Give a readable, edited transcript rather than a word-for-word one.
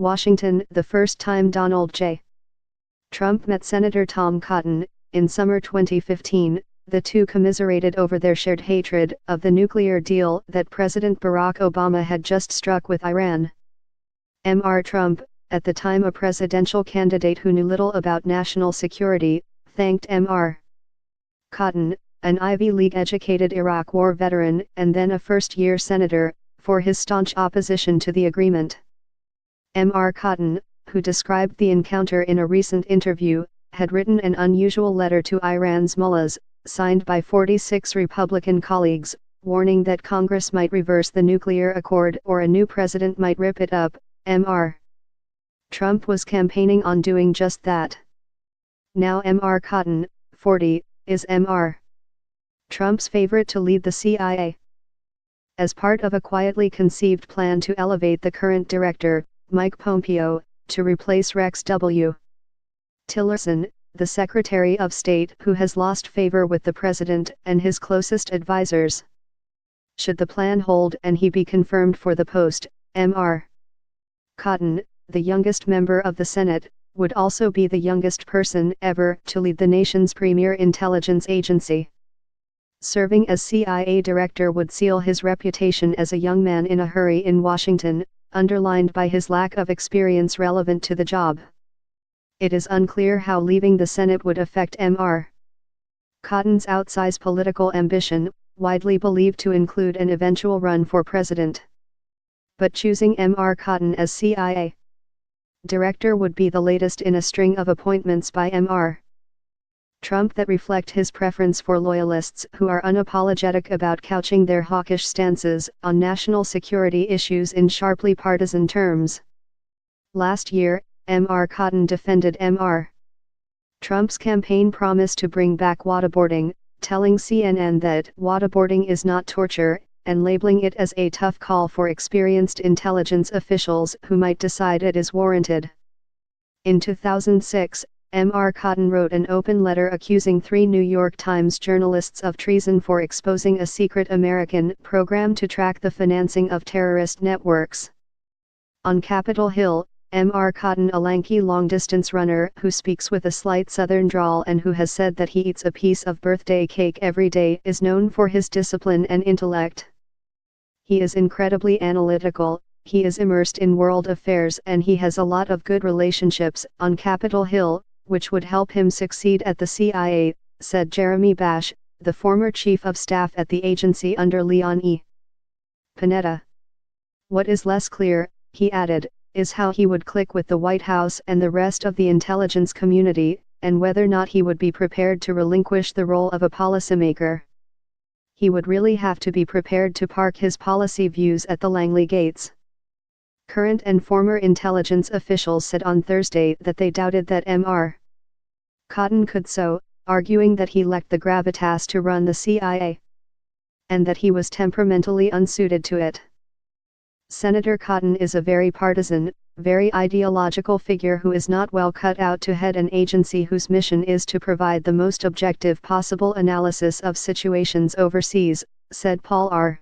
Washington. The first time Donald J. Trump met Senator Tom Cotton, in summer 2015, the two commiserated over their shared hatred of the nuclear deal that President Barack Obama had just struck with Iran. Mr. Trump, at the time a presidential candidate who knew little about national security, thanked Mr. Cotton, an Ivy League-educated Iraq War veteran and then a first-year senator, for his staunch opposition to the agreement. Mr. Cotton, who described the encounter in a recent interview, had written an unusual letter to Iran's mullahs, signed by 46 Republican colleagues, warning that Congress might reverse the nuclear accord or a new president might rip it up. Mr. Trump was campaigning on doing just that. Now Mr. Cotton, 40, is Mr. Trump's favorite to lead the CIA. As part of a quietly conceived plan to elevate the current director, Mike Pompeo, to replace Rex W. Tillerson, the Secretary of State who has lost favor with the president and his closest advisors. Should the plan hold and he be confirmed for the post, Mr. Cotton, the youngest member of the Senate, would also be the youngest person ever to lead the nation's premier intelligence agency. Serving as CIA director would seal his reputation as a young man in a hurry in Washington, underlined by his lack of experience relevant to the job. It is unclear how leaving the Senate would affect Mr. Cotton's outsized political ambition, widely believed to include an eventual run for president. But choosing Mr. Cotton as CIA director would be the latest in a string of appointments by Mr. Trump that reflect his preference for loyalists who are unapologetic about couching their hawkish stances on national security issues in sharply partisan terms. Last year, Mr. Cotton defended Mr. Trump's campaign promise to bring back waterboarding, telling CNN that waterboarding is not torture, and labeling it as a tough call for experienced intelligence officials who might decide it is warranted. In 2006, Mr. Cotton wrote an open letter accusing 3 New York Times journalists of treason for exposing a secret American program to track the financing of terrorist networks. On Capitol Hill, Mr. Cotton, a lanky long-distance runner who speaks with a slight southern drawl and who has said that he eats a piece of birthday cake every day, is known for his discipline and intellect. He is incredibly analytical, he is immersed in world affairs and he has a lot of good relationships on Capitol Hill, which would help him succeed at the CIA, said Jeremy Bash, the former chief of staff at the agency under Leon E. Panetta. What is less clear, he added, is how he would click with the White House and the rest of the intelligence community, and whether or not he would be prepared to relinquish the role of a policymaker. He would really have to be prepared to park his policy views at the Langley gates. Current and former intelligence officials said on Thursday that they doubted that Mr. Cotton could so, arguing that he lacked the gravitas to run the CIA, and that he was temperamentally unsuited to it. Senator Cotton is a very partisan, very ideological figure who is not well cut out to head an agency whose mission is to provide the most objective possible analysis of situations overseas, said Paul R.